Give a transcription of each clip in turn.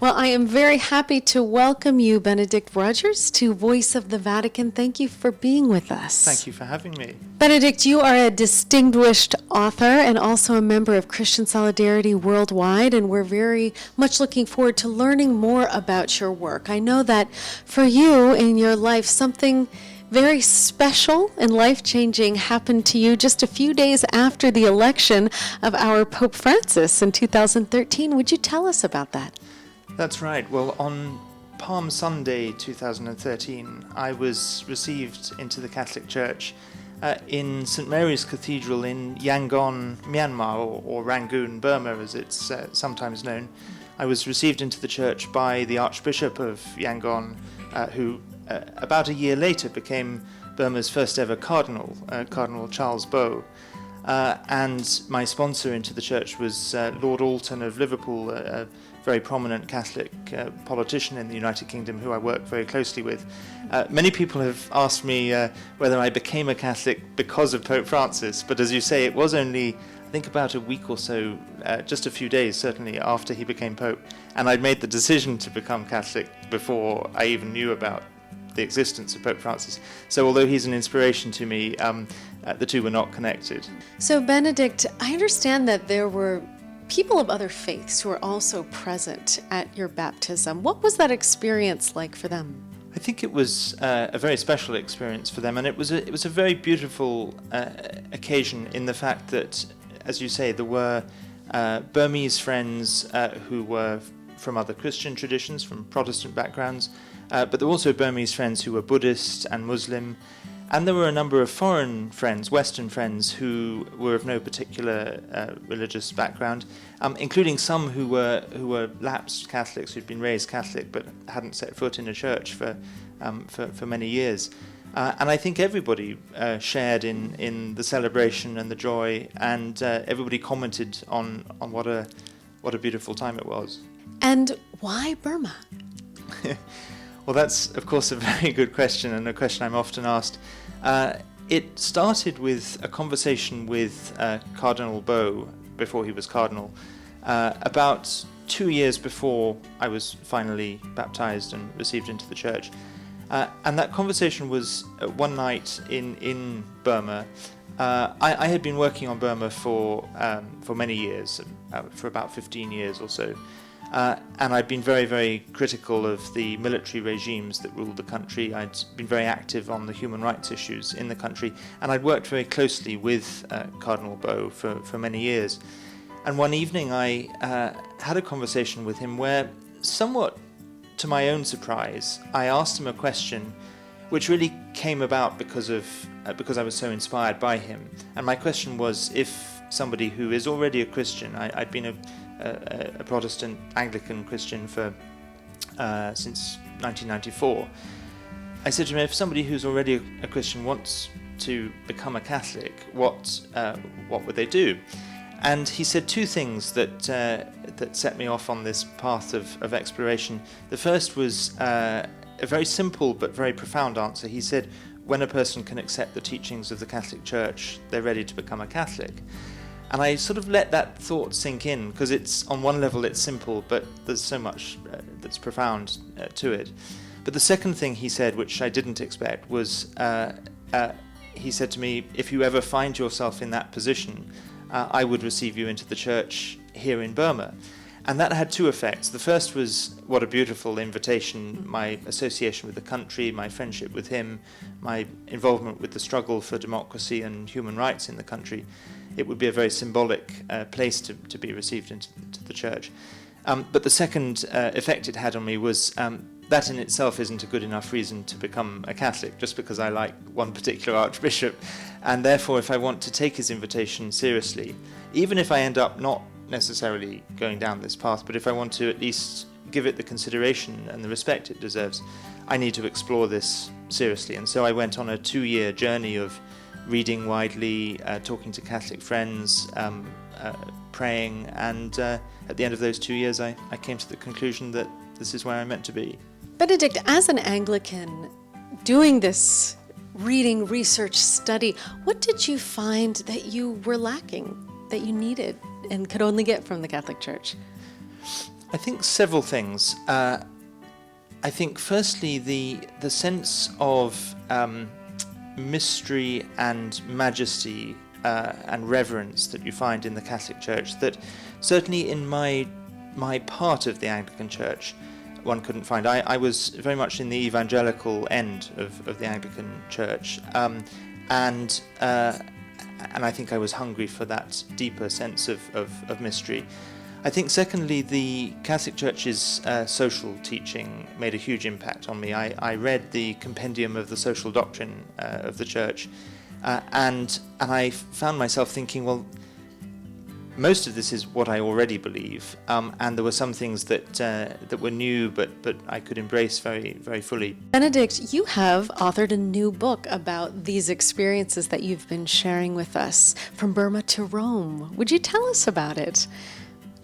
Well, I am very happy to welcome you, Benedict Rogers, to Voice of the Vatican. Thank you for being with us. Thank you for having me. Benedict, you are a distinguished author and also a member of Christian Solidarity Worldwide, and we're very much looking forward to learning more about your work. I know that for you in your life, something very special and life-changing happened to you just a few days after the election of our Pope Francis in 2013. Would you tell us about that? That's right. Well, on Palm Sunday 2013, I was received into the Catholic Church in St. Mary's Cathedral in Yangon, Myanmar, or Rangoon, Burma, as it's sometimes known. I was received into the church by the Archbishop of Yangon, who about a year later became Burma's first ever cardinal, Cardinal Charles Bow. And my sponsor into the church was Lord Alton of Liverpool, a very prominent Catholic politician in the United Kingdom who I work very closely with. Many people have asked me whether I became a Catholic because of Pope Francis, but as you say, it was only, I think, about a week or so, just a few days certainly, after he became Pope, and I'd made the decision to become Catholic before I even knew about the existence of Pope Francis. So although he's an inspiration to me, the two were not connected. So Benedict, I understand that there were people of other faiths who were also present at your baptism. What was that experience like for them? I think it was a very special experience for them, and it was a very beautiful occasion in the fact that, as you say, there were Burmese friends who were from other Christian traditions, from Protestant backgrounds, but there were also Burmese friends who were Buddhist and Muslim, and there were a number of foreign friends, Western friends, who were of no particular religious background, including some who were lapsed Catholics who'd been raised Catholic but hadn't set foot in a church for many years. And I think everybody shared in the celebration and the joy, and everybody commented on what a beautiful time it was. And why Burma? Well, that's, of course, a very good question, and a question I'm often asked. It started with a conversation with Cardinal Bow, before he was Cardinal, about 2 years before I was finally baptized and received into the church. And that conversation was one night in Burma. I had been working on Burma for many years, for about 15 years or so. And I'd been very, very critical of the military regimes that ruled the country. I'd been very active on the human rights issues in the country, and I'd worked very closely with Cardinal Bow for many years. And one evening I had a conversation with him where, somewhat to my own surprise, I asked him a question which really came about because I was so inspired by him. And my question was, if somebody who is already a Christian, I'd been a Protestant Anglican Christian since 1994. I said to him, if somebody who's already a Christian wants to become a Catholic, what would they do? And he said two things that set me off on this path of exploration. The first was a very simple but very profound answer. He said, when a person can accept the teachings of the Catholic Church, they're ready to become a Catholic. And I sort of let that thought sink in, because it's, on one level it's simple, but there's so much that's profound to it. But the second thing he said, which I didn't expect, was he said to me, if you ever find yourself in that position, I would receive you into the church here in Burma. And that had two effects. The first was, what a beautiful invitation, my association with the country, my friendship with him, my involvement with the struggle for democracy and human rights in the country. It would be a very symbolic place to be received into the church. But the second effect it had on me was that in itself isn't a good enough reason to become a Catholic, just because I like one particular archbishop. And therefore, if I want to take his invitation seriously, even if I end up not necessarily going down this path, but if I want to at least give it the consideration and the respect it deserves, I need to explore this seriously. And so I went on a 2-year journey of reading widely, talking to Catholic friends, praying, and at the end of those 2 years I came to the conclusion that this is where I'm meant to be. Benedict, as an Anglican, doing this reading, research, study, what did you find that you were lacking, that you needed and could only get from the Catholic Church? I think several things. I think firstly the sense of mystery and majesty and reverence that you find in the Catholic Church, that certainly in my part of the Anglican Church one couldn't find. I was very much in the evangelical end of the Anglican Church, and I think I was hungry for that deeper sense of mystery. I think secondly, the Catholic Church's social teaching made a huge impact on me. I read the compendium of the social doctrine of the Church, and I found myself thinking, well, most of this is what I already believe, and there were some things that were new, but I could embrace very, very fully. Benedict, you have authored a new book about these experiences that you've been sharing with us, From Burma to Rome. Would you tell us about it?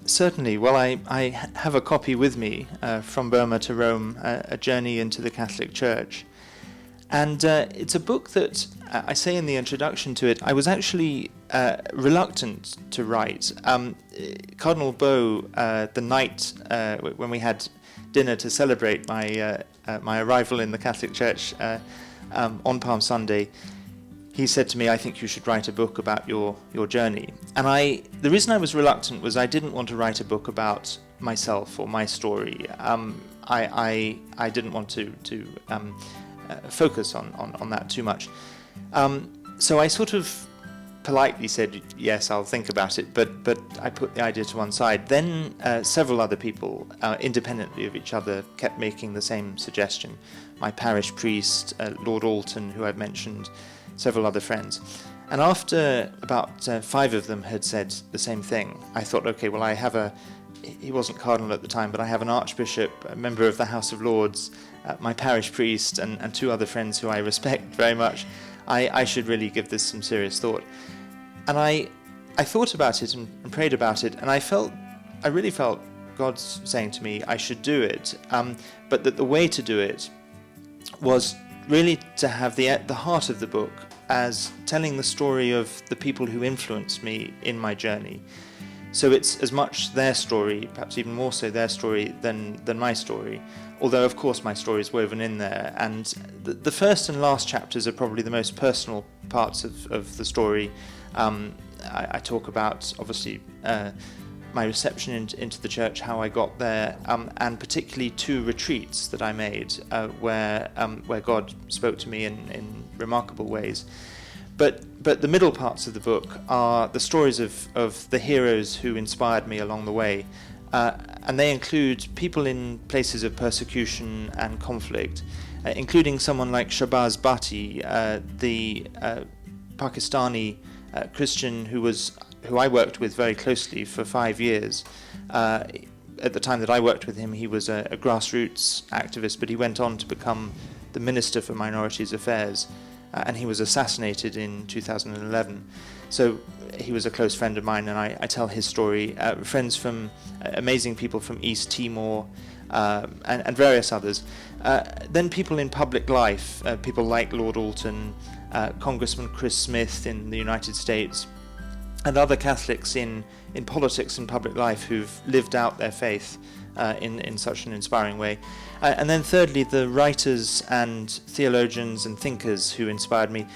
Certainly. Well, I have a copy with me, From Burma to Rome, A Journey into the Catholic Church. And it's a book that, I say in the introduction to it, I was actually reluctant to write. Cardinal Bo, the night when we had dinner to celebrate my arrival in the Catholic Church on Palm Sunday, he said to me, I think you should write a book about your journey. And the reason I was reluctant was I didn't want to write a book about myself or my story. I didn't want to focus on that too much. So I sort of politely said, yes, I'll think about it, but I put the idea to one side. Then several other people, independently of each other, kept making the same suggestion. My parish priest, Lord Alton, who I've mentioned, several other friends. And after about 5 of them had said the same thing, I thought, okay, well, he wasn't cardinal at the time, but I have an archbishop, a member of the House of Lords, my parish priest, and 2 other friends who I respect very much. I should really give this some serious thought. And I thought about it and prayed about it, and I really felt God saying to me I should do it, but that the way to do it was really to have the heart of the book as telling the story of the people who influenced me in my journey. So it's as much their story, perhaps even more so their story than my story, although of course my story is woven in there. And the first and last chapters are probably the most personal parts of the story. I talk about, obviously, my reception into the church, how I got there, and particularly 2 retreats that I made where God spoke to me in remarkable ways. But the middle parts of the book are the stories of the heroes who inspired me along the way, and they include people in places of persecution and conflict, including someone like Shahbaz Bhatti, the Pakistani Christian who I worked with very closely for 5 years. At the time that I worked with him, he was a grassroots activist, but he went on to become the Minister for Minorities Affairs, and he was assassinated in 2011. So he was a close friend of mine, and I tell his story. Friends from amazing people from East Timor, and various others. Then people in public life, people like Lord Alton, Congressman Chris Smith in the United States, and other Catholics in politics and public life who've lived out their faith in such an inspiring way. And then thirdly, the writers and theologians and thinkers who inspired me.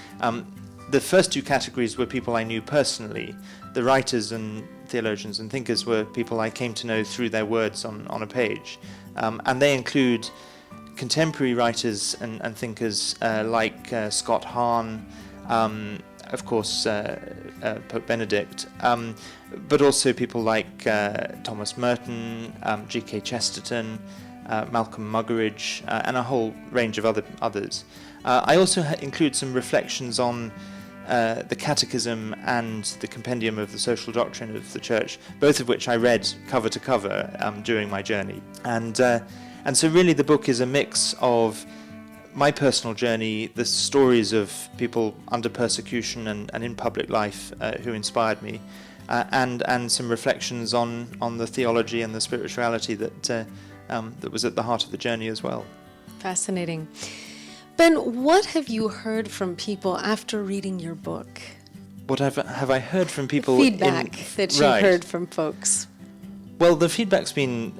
The first 2 categories were people I knew personally. The writers and theologians and thinkers were people I came to know through their words on a page. And they include contemporary writers and thinkers like Scott Hahn, of course, Pope Benedict, but also people like Thomas Merton, G.K. Chesterton, Malcolm Muggeridge, and a whole range of others. I also include some reflections on the Catechism and the Compendium of the Social Doctrine of the Church, both of which I read cover to cover during my journey. And so really the book is a mix of my personal journey, the stories of people under persecution and in public life who inspired me, and some reflections on the theology and the spirituality that was at the heart of the journey as well. Fascinating. Ben, what have you heard from people after reading your book? What have I heard from people? Feedback that you heard from folks. Well, the feedback's been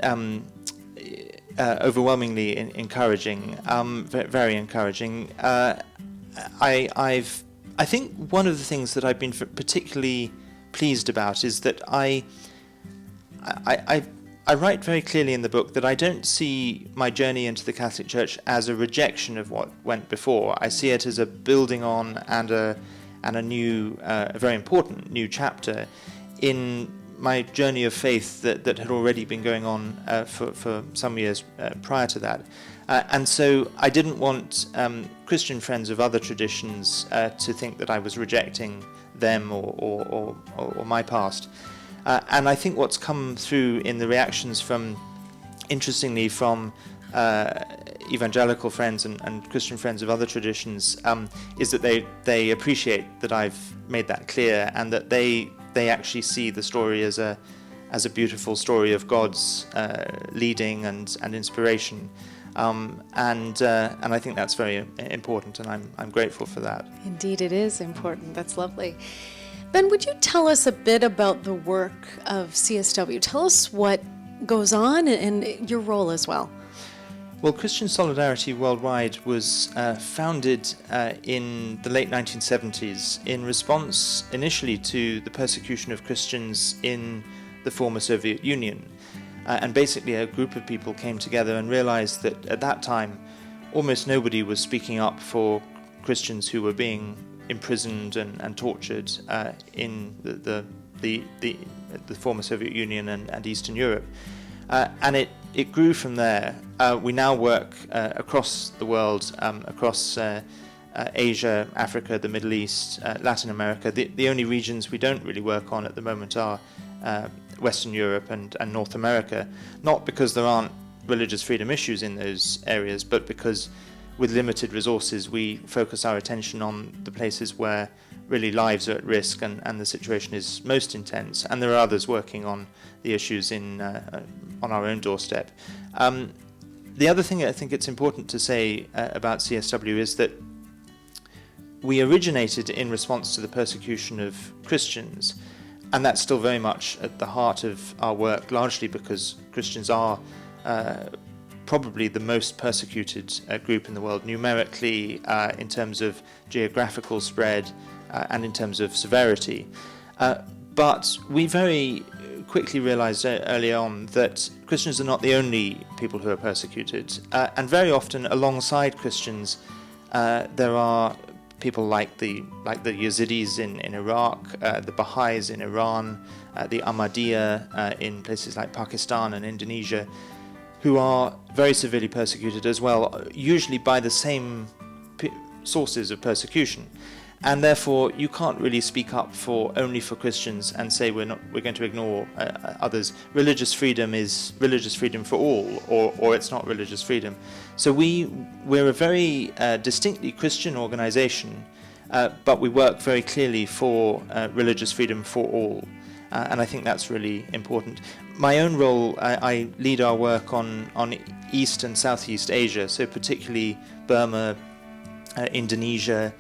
overwhelmingly encouraging, very encouraging. I think one of the things that I've been particularly pleased about is that I write very clearly in the book that I don't see my journey into the Catholic Church as a rejection of what went before. I see it as a building on and a new, a very important new chapter in my journey of faith that had already been going on for some years prior to that. And so I didn't want Christian friends of other traditions to think that I was rejecting them or my past. And I think what's come through in the reactions interestingly from evangelical friends and Christian friends of other traditions, is that they appreciate that I've made that clear, and that they actually see the story as a beautiful story of God's leading and inspiration. And I think that's very important, and I'm grateful for that. Indeed, it is important. That's lovely. Ben, would you tell us a bit about the work of CSW? Tell us what goes on and your role as well. Well, Christian Solidarity Worldwide was founded in the late 1970s in response initially to the persecution of Christians in the former Soviet Union. And basically a group of people came together and realized that at that time almost nobody was speaking up for Christians who were being imprisoned and tortured in the former Soviet Union and Eastern Europe. And it grew from there. We now work across the world, across Asia, Africa, the Middle East, Latin America. The only regions we don't really work on at the moment are Western Europe and North America, not because there aren't religious freedom issues in those areas, but because with limited resources we focus our attention on the places where really lives are at risk and the situation is most intense, and there are others working on the issues on our own doorstep. The other thing I think it's important to say about CSW is that we originated in response to the persecution of Christians, and that's still very much at the heart of our work, largely because Christians are probably the most persecuted group in the world numerically, in terms of geographical spread and in terms of severity. But we very quickly realized early on that Christians are not the only people who are persecuted, and very often alongside Christians there are people like the Yazidis in Iraq, the Baha'is in Iran, the Ahmadiyya in places like Pakistan and Indonesia, who are very severely persecuted as well, usually by the same sources of persecution. And therefore you can't really speak up only for Christians and say we're going to ignore others. Religious freedom is religious freedom for all, or it's not religious freedom. So we're a very distinctly Christian organization, but we work very clearly for religious freedom for all. And I think that's really important. My own role, I lead our work on East and Southeast Asia, so particularly Burma, Indonesia,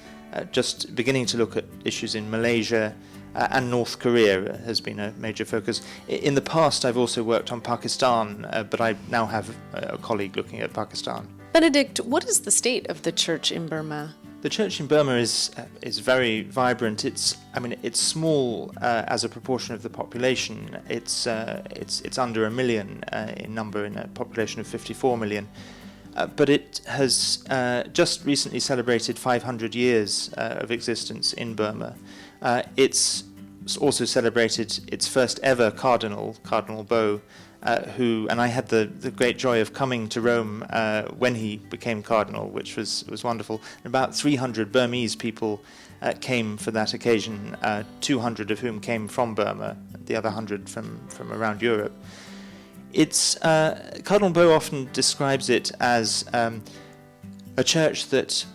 just beginning to look at issues in Malaysia, and North Korea has been a major focus. In the past I've also worked on Pakistan, but I now have a colleague looking at Pakistan. Benedict, what is the state of the church in Burma? The church in Burma is very vibrant. It's small as a proportion of the population. It's under 1 million in number, in a population of 54 million. But it has just recently celebrated 500 years of existence in Burma. It's also celebrated its first ever cardinal, Cardinal Bo, and I had the great joy of coming to Rome when he became cardinal, which was wonderful. About 300 Burmese people came for that occasion, 200 of whom came from Burma, the other 100 from around Europe. It's Cardinal Bo often describes it as a church that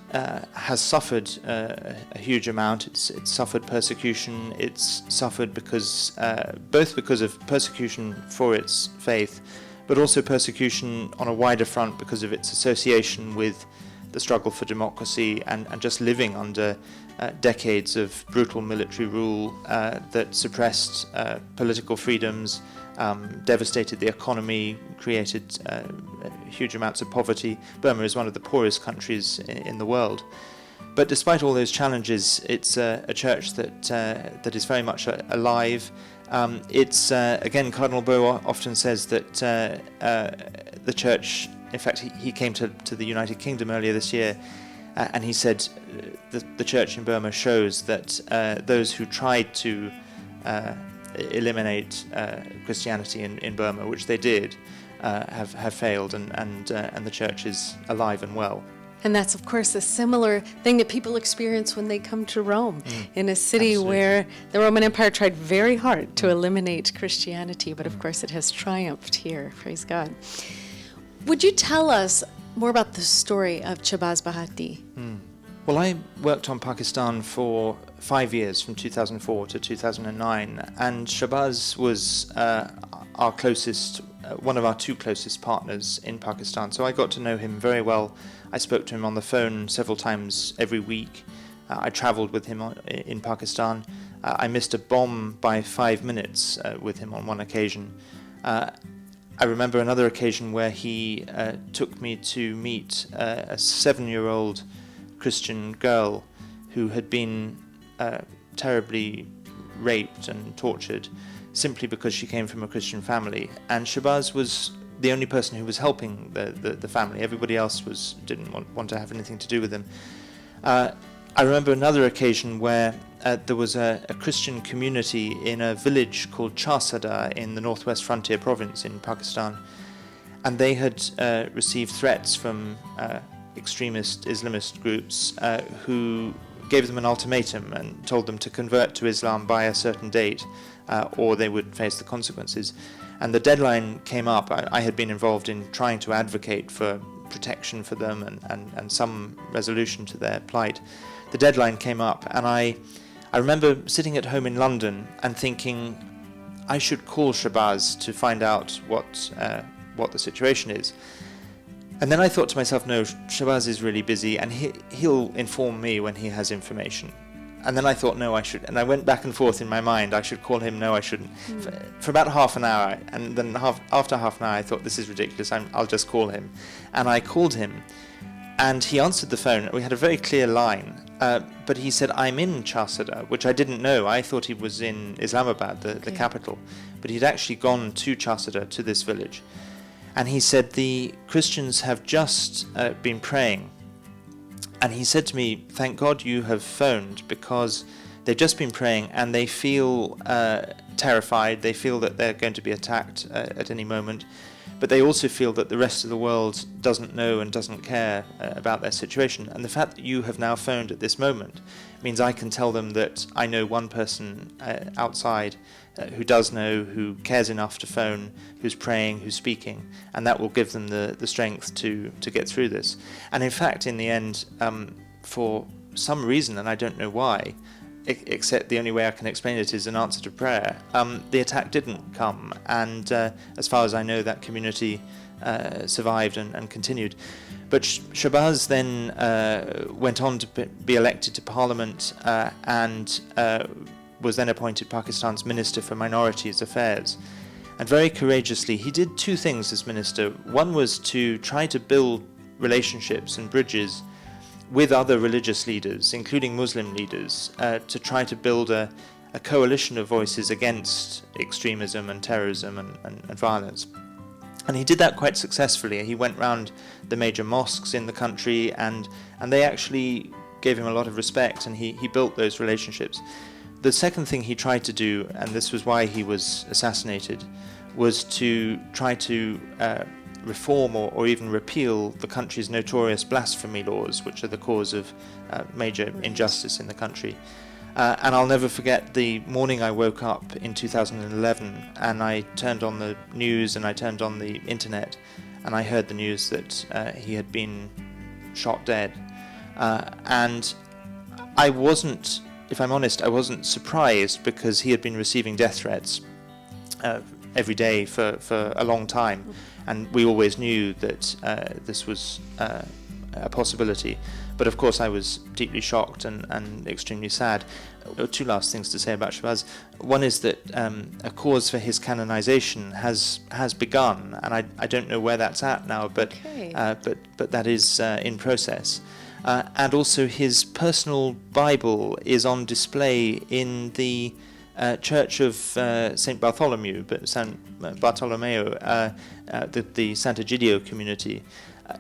has suffered a huge amount. It's suffered persecution. It's suffered both because of persecution for its faith, but also persecution on a wider front because of its association with the struggle for democracy and just living under decades of brutal military rule that suppressed political freedoms, devastated the economy, created huge amounts of poverty. Burma is one of the poorest countries in the world. But despite all those challenges, it's a church that is very much alive. It's again, Cardinal Bo often says that the church, in fact, he came to the United Kingdom earlier this year, and he said the church in Burma shows that those who tried to eliminate Christianity in Burma, which they did, have failed, and the church is alive and well. And that's, of course, a similar thing that people experience when they come to Rome, in a city Absolutely. where the Roman Empire tried very hard to eliminate Christianity, but of course it has triumphed here. Praise God. Would you tell us more about the story of Shahbaz Bhatti? Well, I worked on Pakistan for 5 years, from 2004 to 2009, and Shahbaz was our closest, one of our two closest partners in Pakistan. So I got to know him very well. I spoke to him on the phone several times every week. I traveled with him in Pakistan. I missed a bomb by 5 minutes with him on one occasion. I remember another occasion where he took me to meet a 7-year-old Christian girl who had been terribly raped and tortured simply because she came from a Christian family. And Shahbaz was the only person who was helping the family. Everybody else didn't want to have anything to do with him. I remember another occasion where there was a Christian community in a village called Charsada in the Northwest Frontier Province in Pakistan, and they had received threats from extremist Islamist groups who gave them an ultimatum and told them to convert to Islam by a certain date or they would face the consequences. And the deadline came up. I had been involved in trying to advocate for protection for them and some resolution to their plight. The deadline came up, and I remember sitting at home in London and thinking I should call Shahbaz to find out what the situation is. And then I thought to myself, no, Shahbaz is really busy, and he'll inform me when he has information. And then I thought, no, I should. And I went back and forth in my mind. I should call him. No, I shouldn't. For about half an hour. And then after half an hour, I thought, this is ridiculous. I'll just call him. And I called him. And he answered the phone. We had a very clear line. But he said, I'm in Charsada, which I didn't know. I thought he was in Islamabad, the capital. But he'd actually gone to Charsada, to this village. And he said, the Christians have just been praying. And he said to me, thank God you have phoned, because they've just been praying and they feel terrified. They feel that they're going to be attacked at any moment. But they also feel that the rest of the world doesn't know and doesn't care about their situation. And the fact that you have now phoned at this moment means I can tell them that I know one person outside who does know, who cares enough to phone, who's praying, who's speaking, and that will give them the strength to get through this. And in fact, in the end, for some reason, and I don't know why, except the only way I can explain it is an answer to prayer, the attack didn't come, and as far as I know, that community survived and continued. But Shahbaz then went on to be elected to Parliament and was then appointed Pakistan's Minister for Minorities Affairs. And very courageously, he did two things as minister. One was to try to build relationships and bridges with other religious leaders, including Muslim leaders, to try to build a coalition of voices against extremism and terrorism and violence. And he did that quite successfully. He went round the major mosques in the country, and they actually gave him a lot of respect, and he built those relationships. The second thing he tried to do, and this was why he was assassinated, was to try to reform or even repeal the country's notorious blasphemy laws, which are the cause of major injustice in the country. And I'll never forget the morning I woke up in 2011 and I turned on the news and I turned on the internet and I heard the news that he had been shot dead. And I wasn't, if I'm honest, I wasn't surprised, because he had been receiving death threats every day for a long time. And we always knew that this was a possibility. But of course I was deeply shocked and extremely sad. Two last things to say about Shabazz. One is that a cause for his canonization has begun, and I don't know where that's at now, but that is in process. And also his personal Bible is on display in the Church of St. Bartholomew, San Bartolomeo, the Sant'Egidio community,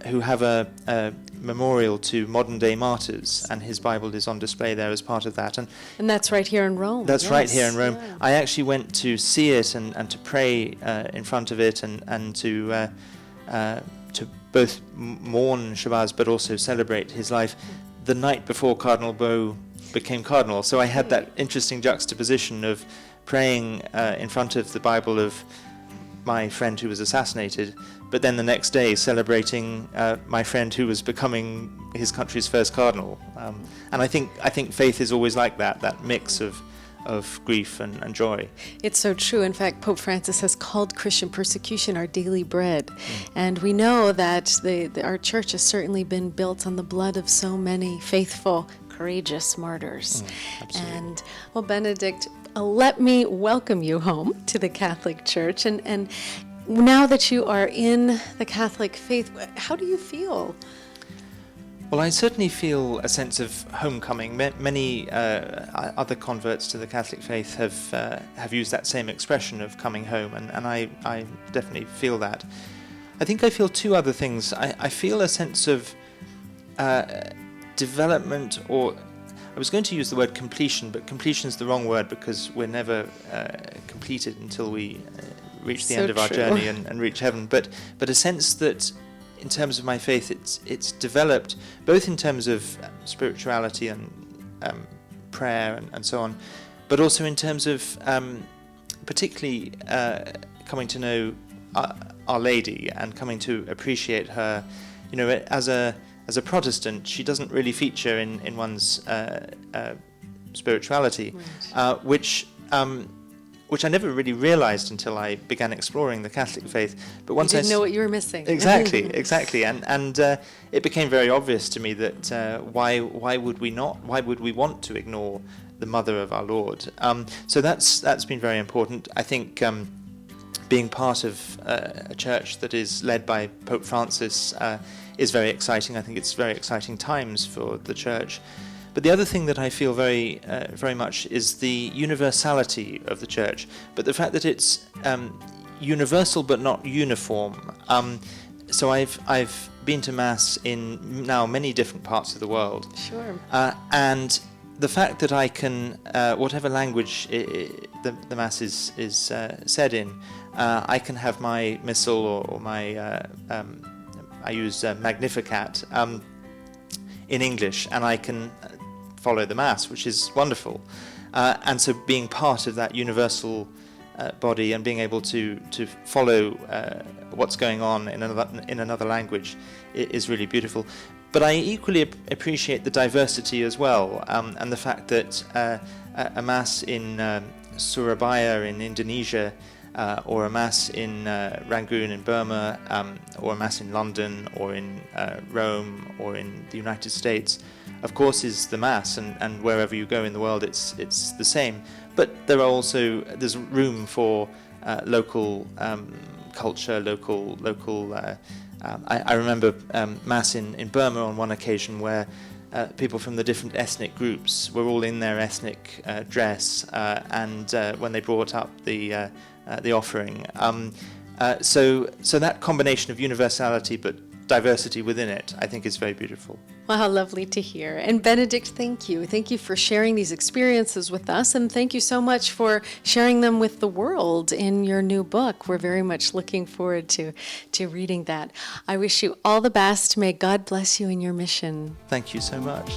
who have a memorial to modern-day martyrs, and his Bible is on display there as part of that. And that's right here in Rome. That's right here in Rome. Yeah. I actually went to see it and to pray in front of it and to both mourn Shabazz but also celebrate his life the night before Cardinal Beau became cardinal. So I had that interesting juxtaposition of praying in front of the Bible of my friend who was assassinated, but then the next day celebrating my friend who was becoming his country's first cardinal. And I think faith is always like that mix of grief and joy. It's so true. In fact, Pope Francis has called Christian persecution our daily bread. And we know that our church has certainly been built on the blood of so many faithful, courageous martyrs. Absolutely. And, well, Benedict, let me welcome you home to the Catholic Church. And now that you are in the Catholic faith, how do you feel? Well, I certainly feel a sense of homecoming. Many other converts to the Catholic faith have used that same expression of coming home, and I definitely feel that. I think I feel two other things. I feel a sense of development, or I was going to use the word completion, but completion is the wrong word because we're never completed until we reach the end of our journey and reach heaven. But a sense that in terms of my faith, it's developed both in terms of spirituality and prayer and so on, but also in terms of particularly coming to know Our Lady and coming to appreciate her. You know, as a Protestant, she doesn't really feature in one's spirituality, right. Which I never really realized until I began exploring the Catholic faith. But once you didn't know what you were missing. Exactly, and it became very obvious to me that why would we want to ignore the Mother of our Lord? So that's been very important. I think being part of a church that is led by Pope Francis is very exciting. I think it's very exciting times for the church. But the other thing that I feel very much is the universality of the church, but the fact that it's universal but not uniform. So I've been to Mass in now many different parts of the world. Sure. And the fact that I can, whatever language the Mass is said in, I can have my missal or my, I use Magnificat in English, and I can follow the Mass, which is wonderful. And so being part of that universal body and being able to follow what's going on in another language is really beautiful. But I equally appreciate the diversity as well, and the fact that a Mass in Surabaya in Indonesia, or a Mass in Rangoon in Burma, or a Mass in London, or in Rome, or in the United States, of course is the Mass, and wherever you go in the world it's the same. But there's room for local culture, local. I remember Mass in Burma on one occasion where people from the different ethnic groups were all in their ethnic dress, and when they brought up the offering. So that combination of universality but diversity within it, I think, is very beautiful. Well, how lovely to hear. And Benedict, thank you. Thank you for sharing these experiences with us, and thank you so much for sharing them with the world in your new book. We're very much looking forward to reading that. I wish you all the best. May God bless you in your mission. Thank you so much.